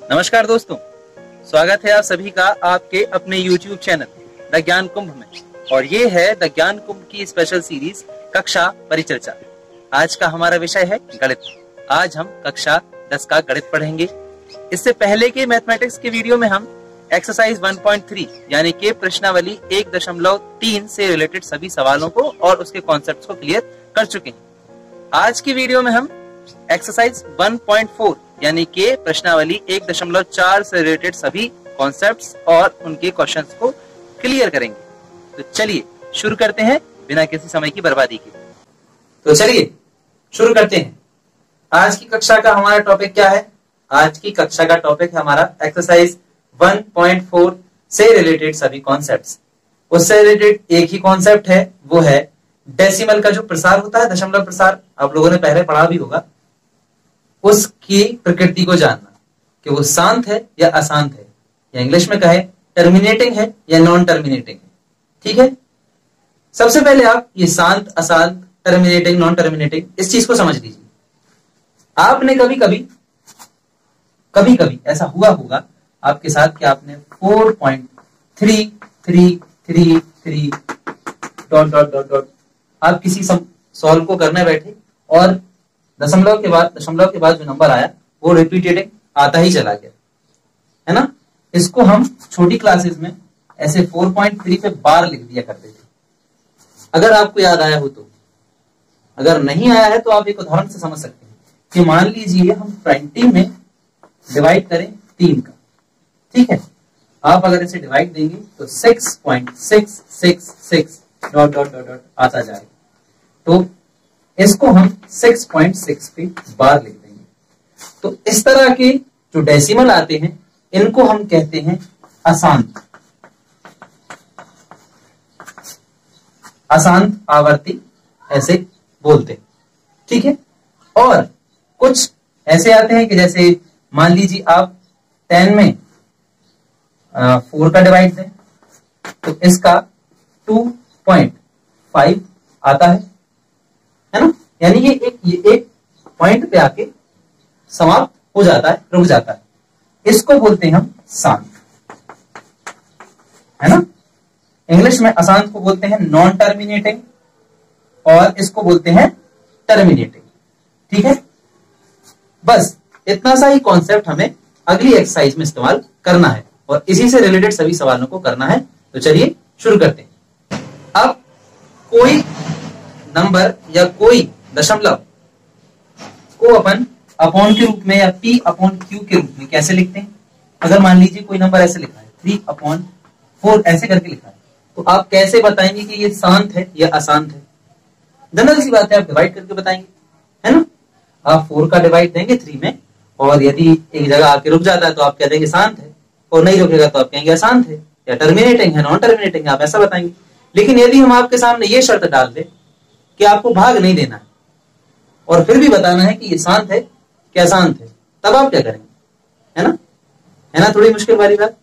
नमस्कार दोस्तों, स्वागत है आप सभी का आपके अपने YouTube चैनल द ज्ञान कुंभ में। और ये है द ज्ञान कुंभ की स्पेशल सीरीज कक्षा परिचर्चा। आज का हमारा विषय है गणित। आज हम कक्षा 10 का गणित पढ़ेंगे। इससे पहले के मैथमेटिक्स के वीडियो में हम एक्सरसाइज 1.3 यानी कि प्रश्नावली 1.3 से रिलेटेड सभी सवालों को और उसके कॉन्सेप्ट्स को क्लियर कर चुके हैं। आज की वीडियो में हम एक्सरसाइज 1.4 यानी कि प्रश्नावली 1.4 से रिलेटेड सभी कॉन्सेप्ट्स और उनके क्वेश्चंस को क्लियर करेंगे। तो चलिए शुरू करते हैं बिना किसी समय की बर्बादी के। तो चलिए शुरू करते हैं। आज की कक्षा का हमारा टॉपिक क्या है? आज की कक्षा का टॉपिक है हमारा एक्सरसाइज 1.4 से रिलेटेड सभी कॉन्सेप्ट्स। उससे रिलेटेड एक ही कॉन्सेप्ट है, वो है डेसिमल का जो प्रसार होता है, दशमलव प्रसार। आप लोगों ने पहले पढ़ा भी होगा। उसकी प्रकृति को जानना कि वो शांत है या अशांत है, या इंग्लिश में कहे टर्मिनेटिंग है या नॉन टर्मिनेटिंग है। ठीक है, सबसे पहले आप ये शांत, अशांत, टर्मिनेटिंग, नॉन टर्मिनेटिंग इस चीज को समझ लीजिए। आपने कभी कभी ऐसा हुआ होगा आपके साथ कि आपने 4.3333 डॉट डॉट डॉट डॉट आप किसी सॉल्व को करने बैठे और दशमलव के बाद जो नंबर आया वो रिपीटेड आता ही चला गया, है ना। इसको हम छोटी क्लासेस में ऐसे 4.3 पे बार लिख दिया करते थे, अगर आपको याद आया हो तो। अगर नहीं आया है तो आप एक उदाहरण से समझ सकते हैं कि मान लीजिए हम 20 में डिवाइड करें 3 का। ठीक है, आप अगर इसे डिवाइड देंगे तो 6.666 डॉट डॉट डॉट डॉट आता जाएगा। तो इसको हम 6.6 पे बार लिख देंगे। तो इस तरह के जो डेसिमल आते हैं इनको हम कहते हैं अशांत आवर्ती, ऐसे बोलते हैं। ठीक है, और कुछ ऐसे आते हैं कि जैसे मान लीजिए आप 10 में 4 का डिवाइड दें तो इसका 2.5 आता है ना। यानी ये एक पॉइंट पे आके समाप्त हो जाता है, रुक जाता है। इसको बोलते हैं हम शांत, है ना। इंग्लिश में अशांत को बोलते हैं नॉन टर्मिनेटिंग और इसको बोलते हैं टर्मिनेटिंग। ठीक है, बस इतना सा ही कॉन्सेप्ट हमें अगली एक्सरसाइज में इस्तेमाल करना है और इसी से रिलेटेड सभी सवालों को करना है। तो चलिए शुरू करते हैं। अब कोई नंबर या कोई दशमलव को अपन अपॉन के रूप में या p अपॉन q के रूप में कैसे लिखते हैं? अगर मान लीजिए कोई नंबर ऐसे लिखा है 3/4 ऐसे करके लिखा है, तो आप कैसे बताएंगे कि ये शांत है या अशांत है? जनरल सी बात है, आप डिवाइड करके बताएंगे, है ना। आप 4 का डिवाइड देंगे 3 में और यदि एक जगह आके रुक जाता है तो आप कह देंगे शांत है, और नहीं रुकेगा तो आप कहेंगे अशांत है या टर्मिनेटिंग है, नॉन टर्मिनेटिंग है, आप ऐसा बताएंगे। लेकिन यदि हम आपके सामने ये शर्त डाल दें कि आपको भाग नहीं देना है और फिर भी बताना है कि ये शांत है क्या अशांत है, तब आप क्या करेंगे? है ना, थोड़ी मुश्किल वाली बात।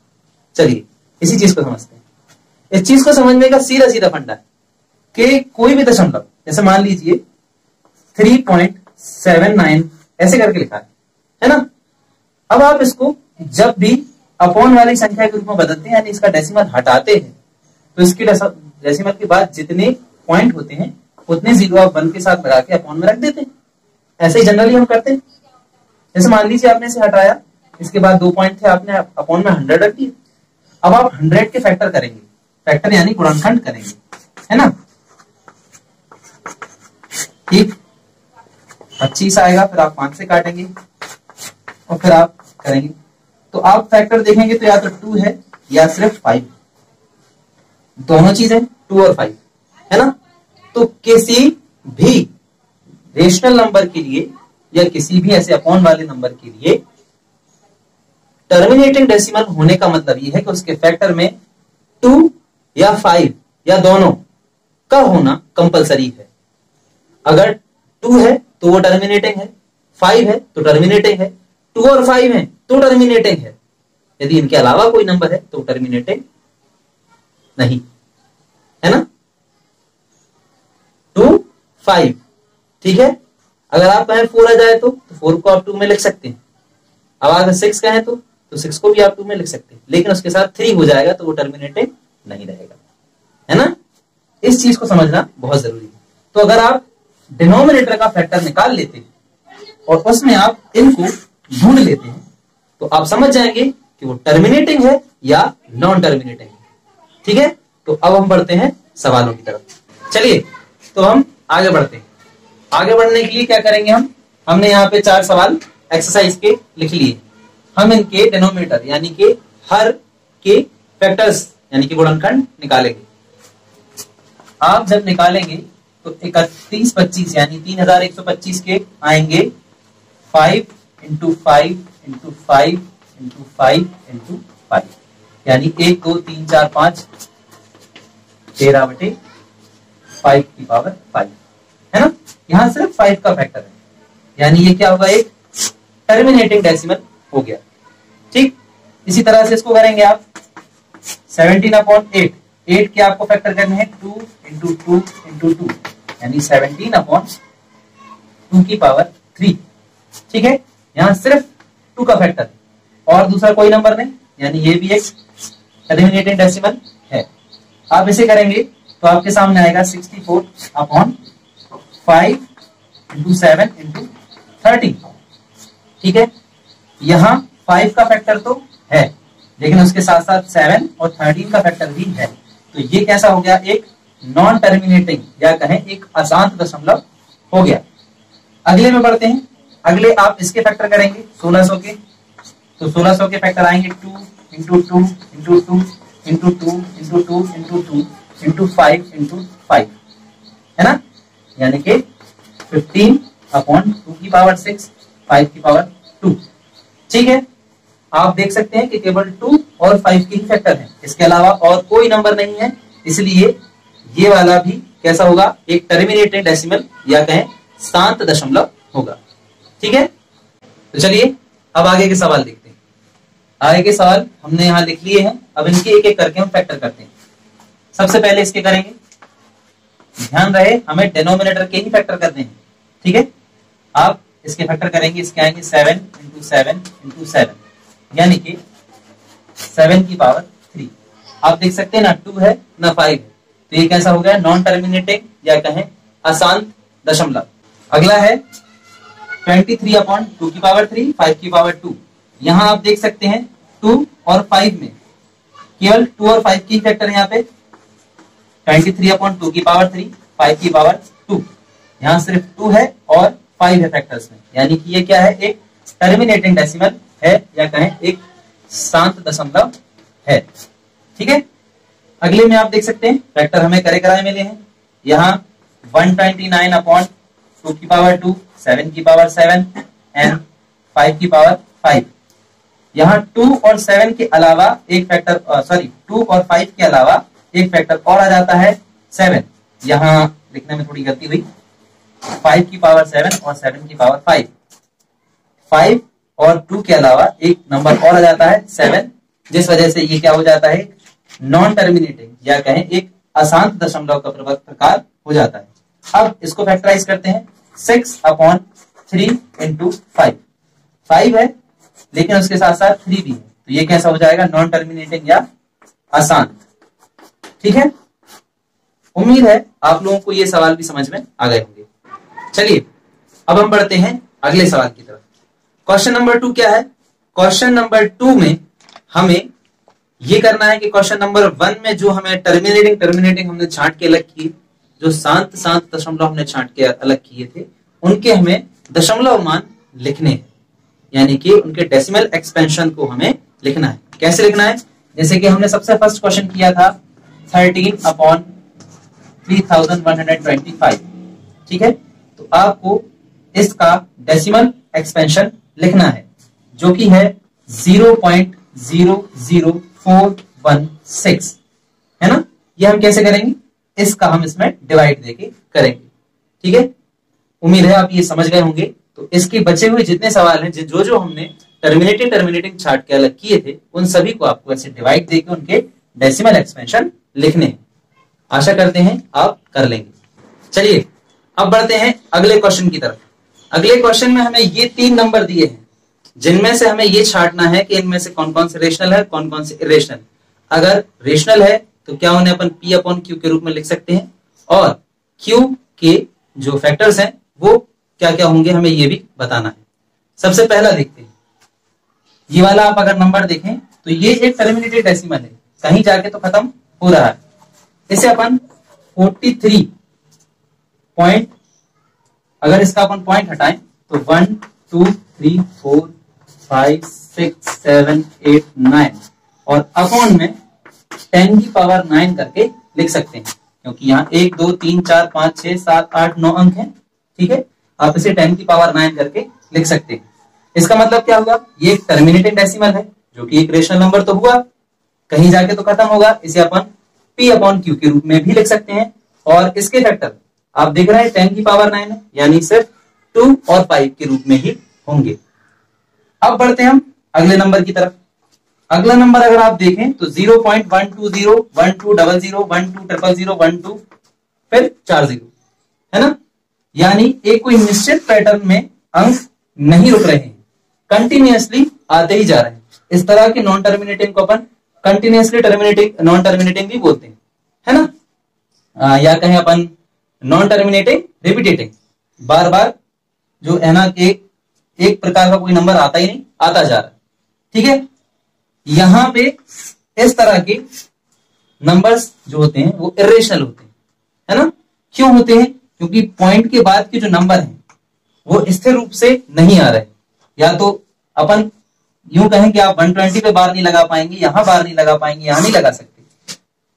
चलिए इसी चीज को समझते हैं। इस चीज को समझने का सीधा फंडा है कि कोई भी दशमलव, जैसे मान लीजिए 3.79 ऐसे करके लिखा है ना। अब आप इसको जब भी अपॉन वाली संख्या के रूप में बदलते हैं, यानी इसका डेसिमल हटाते हैं, तो इसकी डेसिमल के बाद जितने पॉइंट होते हैं उतने जीरो आप 1 के साथ लगा के अपॉन में रख देते हैं। ऐसे ही जनरली हम करते हैं। जैसे मान लीजिए आपने इसे हटाया, इसके बाद 2 पॉइंट थे, आपने अपॉन में 100 रख दिए। अब आप 100 के फैक्टर करेंगे, फैक्टर यानी गुणनखंड करेंगे, है ना। ठीक, 25 आएगा, फिर आप 5 से काटेंगे और फिर आप करेंगे। तो आप फैक्टर देखेंगे तो या तो 2 है या सिर्फ 5, दोनों चीजें 2 और 5, है ना। तो किसी भी रेशनल नंबर के लिए या किसी भी ऐसे अपॉन वाले नंबर के लिए टर्मिनेटिंग डेसिमल होने का मतलब यह है कि उसके फैक्टर में 2 या 5 या दोनों का होना कंपलसरी है। अगर 2 है तो वो टर्मिनेटिंग है, 5 है तो टर्मिनेटिंग है, 2 और 5 है तो टर्मिनेटिंग है। यदि इनके अलावा कोई नंबर है तो टर्मिनेटिंग नहीं, है ना। 2, 5, ठीक है। अगर आप कहें 4 आ जाए तो 4 को आप 2 में लिख सकते हैं। अब अगर 6 कहें तो तो 6 को भी आप 2 में लिख सकते हैं, लेकिन उसके साथ 3 हो जाएगा तो वो टर्मिनेटिंग नहीं रहेगा, है ना। इस चीज को समझना बहुत जरूरी है। तो अगर आप डिनोमिनेटर का फैक्टर निकाल लेते हैं और उसमें आप इनको ढूंढ लेते हैं तो आप समझ जाएंगे कि वो टर्मिनेटिंग है या नॉन टर्मिनेटिंग है। ठीक है, तो अब हम बढ़ते हैं सवालों की तरफ। चलिए तो हम आगे बढ़ते हैं। आगे बढ़ने के लिए क्या करेंगे, हमने यहाँ पे 4 सवाल एक्सरसाइज के लिख लिए। हम इनके डिनोमिनेटर यानी कि हर के फैक्टर्स यानी कि गुणनखंड निकालेंगे। आप जब निकालेंगे तो 31 25 यानी 3125 के आएंगे 5 × 5 × 5 × 5 × 5 यानी 1 2 3 4 5 13/5 की पावर 5, है ना। यहां सिर्फ 5 का फैक्टर है, यानी ये क्या होगा, एक टर्मिनेटिंग डेसिमल हो गया। ठीक, इसी तरह से इसको करेंगे आप 17/8। 8 के आपको फैक्टर करने हैं 2 × 2 × 2 यानी 17/2 की पावर 3। ठीक है, यहां सिर्फ 2 का फैक्टर है और दूसरा कोई नंबर नहीं, यानी ये भी एक टर्मिनेटिंग डेसिमल है। आप इसे करेंगे तो आपके सामने आएगा 64/5 × 7 × 13। ठीक है, यहां 5 का फैक्टर तो है लेकिन उसके साथ साथ 7 और 13 का फैक्टर भी है, तो ये कैसा हो गया, एक नॉन टर्मिनेटिंग या कहें एक अशांत दशमलव हो गया। अगले में बढ़ते हैं। अगले आप इसके फैक्टर करेंगे 1600 के, तो 1600 के फैक्टर आएंगे 2 × 2 × 2 × 2 × 2 × 2 × 2 × 5 × 5, है ना, यानी कि 15/2 की पावर 6 5 की पावर 2। ठीक है, आप देख सकते हैं कि केवल 2 और 5 के ही फैक्टर हैं, इसके अलावा और कोई नंबर नहीं है, इसलिए ये वाला भी कैसा होगा, एक टर्मिनेटिंग डेसिमल या कहें शांत दशमलव होगा। ठीक है, तो चलिए अब आगे के सवाल देखते हैं। आगे के सवाल हमने यहां लिख लिए हैं, अब इनके एक एक करके हम फैक्टर करते हैं। सबसे पहले इसके करेंगे, ध्यान रहे हमें डिनोमिनेटर के ही फैक्टर करने हैं। ठीक है, आप इसके फैक्टर करेंगे, इसके आएंगे 7 × 7 × 7 यानी कि 7 की पावर 3। आप देख सकते हैं ना 2 है ना 5 है, तो ये कैसा हो गया, नॉन टर्मिनेटिंग या कहें अशांत दशमलव। अगला है 23/2 की पावर 3 5 की पावर 2। यहां आप देख सकते हैं 2 और 5 में केवल 2 और 5 की फैक्टर है, यहाँ पे 23/2 की पावर 3 5 की पावर 2, यहां सिर्फ 2 है और 5 है फैक्टर्स में, यानी कि ये क्या है, एक टर्मिनेटिंग डेसिमल है या कहें एक शांत दशमलव है। ठीक है, अगले में आप देख सकते हैं फैक्टर हमें करे कराए मिले हैं। यहाँ 129/2 की पावर 2 7 की पावर 7 एंड 5 की पावर 5। यहाँ 2 और 7 के अलावा एक फैक्टर 2 और 5 के अलावा एक फैक्टर और आ जाता है 7। यहाँ लिखने में थोड़ी गलती हुई, 5 की पावर 7 और 7 की पावर 5। 5 और 2 के अलावा एक नंबर और आ जाता है 7, जिस वजह से ये क्या हो जाता है, नॉन टर्मिनेटिंग या कहें एक अशांत दशमलव का प्रकार हो जाता है। अब इसको फैक्टराइज करते हैं 6/3 × 5। 5 है लेकिन उसके साथ साथ 3 भी है, तो ये कैसा हो जाएगा, नॉन टर्मिनेटिंग या अशांत। ठीक है, उम्मीद है आप लोगों को ये सवाल भी समझ में आ गए होंगे। चलिए अब हम बढ़ते हैं अगले सवाल की तरफ। क्वेश्चन नंबर 2 क्या है, क्वेश्चन नंबर 2 में हमें ये करना है कि क्वेश्चन नंबर 1 में जो हमें टर्मिनेटिंग हमने छांट के अलग किए, जो शांत दशमलव हमने छांट के अलग किए थे, उनके हमें दशमलव मान लिखने हैं, यानी कि उनके डेसिमल एक्सपेंशन को हमें लिखना है। कैसे लिखना है, जैसे कि हमने सबसे फर्स्ट क्वेश्चन किया था 13/3125। ठीक है, तो आपको इसका डेसिमल एक्सपेंशन लिखना है जो कि है 0.00416, है ना। ये हम कैसे करेंगे, इसका हम इसमें डिवाइड देके करेंगे। ठीक है, उम्मीद है आप ये समझ गए होंगे। तो इसके बचे हुए जितने सवाल हैं, जो हमने टर्मिनेटिंग छाट के अलग किए थे, उन सभी को आपको ऐसे डिवाइड देके उनके डेसिमल एक्सपेंशन लिखने हैं। आशा करते हैं आप कर लेंगे। चलिए अब बढ़ते हैं अगले क्वेश्चन की तरफ। अगले क्वेश्चन में हमें ये 3 नंबर दिए हैं, जिनमें से हमें ये छांटना है कि इनमें से कौन कौन से रेशनल है, कौन कौन से इरेशनल। अगर रेशनल है तो क्या उन्हें अपन P अपॉन Q के रूप में लिख सकते हैं, और Q के जो फैक्टर्स हैं वो क्या क्या होंगे हमें ये भी बताना है। सबसे पहला देखते हैं, ये वाला आप अगर नंबर देखें तो ये एक टर्मिनेटेड डेसिमल है, कहीं जाके तो खत्म हो रहा है। इसे अपन 43 पॉइंट, अगर इसका अपन पॉइंट हटाएं तो 1 2 3 4 5 6 7 8 9 और अपॉन में 10 की पावर 9 करके लिख सकते हैं, क्योंकि यहाँ 1 2 3 4 5 6 7 8 9 अंक हैं। ठीक है, आप इसे 10 की पावर 9 करके लिख सकते हैं। इसका मतलब क्या हुआ, ये एक टर्मिनेटेड डेसिमल है जो कि एक रेशनल नंबर तो हुआ, कहीं जाके तो खत्म होगा। इसे अपन P अपॉन Q के रूप में भी लिख सकते हैं, और इसके फैक्टर आप देख रहे हैं 10 की पावर 9 है, यानी सिर्फ 2 और 5 के रूप में ही होंगे। अब बढ़ते हैं हम अगले नंबर की तरफ। अगला नंबर अगर आप देखें तो 0.120 1200 1200 12 फिर 40 है ना, यानी एक कोई निश्चित पैटर्न में अंक नहीं रुक रहे हैं, कंटिन्यूअसली आते ही जा रहे हैं। इस तरह के नॉन टर्मिनेटिंग को अपन कंटिन्यूअसली टर्मिनेटिंग नॉन टर्मिनेटिंग भी बोलते हैं, है ना, या कहें अपन नॉन टर्मिनेटिंग रिपीटेटिंग, बार बार जो है ना एक प्रकार का कोई नंबर आता ही नहीं, आता जा रहा है। ठीक है, यहां पे इस तरह के नंबर्स जो होते हैं वो इरेशनल होते हैं, है ना। क्यों होते हैं, क्योंकि पॉइंट के बाद के जो नंबर हैं वो स्थिर रूप से नहीं आ रहे। या तो अपन यूं कहें कि आप 120 पे बार नहीं लगा पाएंगे, यहां बार नहीं लगा पाएंगे, यहां नहीं लगा सकते,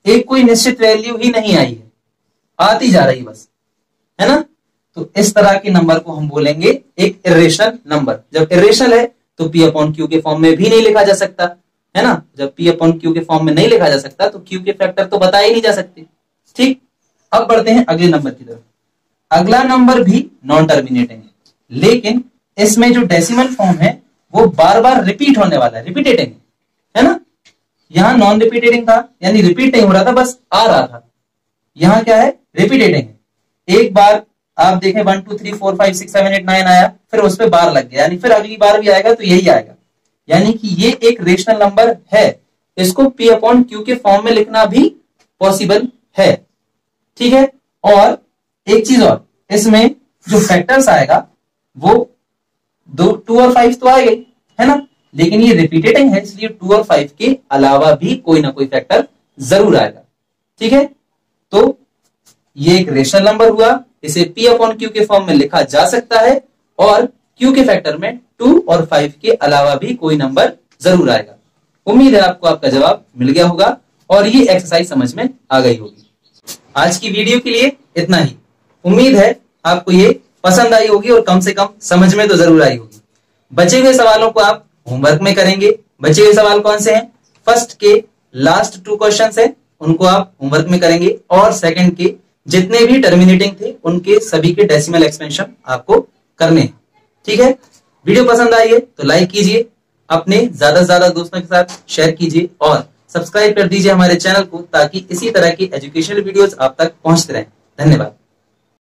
एक कोई निश्चित वैल्यू ही नहीं आई है, आती जा रही बस, है ना। तो इस तरह के नंबर को हम बोलेंगे एक इरेशनल नंबर। जब इरेशनल है तो P अपॉन Q के फॉर्म में भी नहीं लिखा जा सकता, है ना। जब P अपॉन Q के फॉर्म में नहीं लिखा जा सकता तो Q के फैक्टर तो बताए नहीं जा सकते। ठीक, अब बढ़ते हैं अगले नंबर की तरफ। अगला नंबर भी नॉन टर्मिनेटिंग है, लेकिन इसमें जो डेसिमल फॉर्म है वो बार बार रिपीट होने वाला है, रिपीटेटिंग है ना। यहां नॉन रिपीटेटिंग था, यानी रिपीट नहीं हो रहा था, बस आ रहा था। यहां क्या है, रिपीटेटिंग है। एक बार आप देखें 1 2 3 4 5 6 7 8 9 आया, फिर उस पर बार लग गया, यानी फिर अगली बार भी आएगा तो यही आएगा, यानी कि ये एक रेशनल नंबर है। इसको P अपॉन Q के फॉर्म में लिखना भी पॉसिबल है। ठीक है, और एक चीज और, इसमें जो फैक्टर्स आएगा वो 2 और 5 तो आएगा, है ना, लेकिन ये रिपीटेटिंग है, इसलिए 2 और 5 के अलावा भी कोई ना कोई फैक्टर जरूर आएगा। ठीक है, तो ये एक रेशनल नंबर हुआ, इसे P अपॉन Q के फॉर्म में लिखा जा सकता है, और Q के फैक्टर में 2 और 5 के अलावा भी कोई नंबर जरूर आएगा। उम्मीद है आपको आपका जवाब मिल गया होगा और ये एक्सरसाइज समझ में आ गई होगी। आज की वीडियो के लिए इतना ही। उम्मीद है आपको ये पसंद आई होगी और कम से कम समझ में तो जरूर आई होगी। बचे हुए सवालों को आप होमवर्क में करेंगे। बचे हुए सवाल कौन से हैं, फर्स्ट के लास्ट 2 क्वेश्चंस हैं, उनको आप होमवर्क में करेंगे, और सेकंड के जितने भी टर्मिनेटिंग थे उनके सभी के डेसिमल एक्सपेंशन आपको करने हैं। ठीक है, वीडियो पसंद आई है तो लाइक कीजिए, अपने ज्यादा से ज्यादा दोस्तों के साथ शेयर कीजिए, और सब्सक्राइब कर दीजिए हमारे चैनल को, ताकि इसी तरह की एजुकेशनल वीडियोस आप तक पहुंचते रहें। धन्यवाद।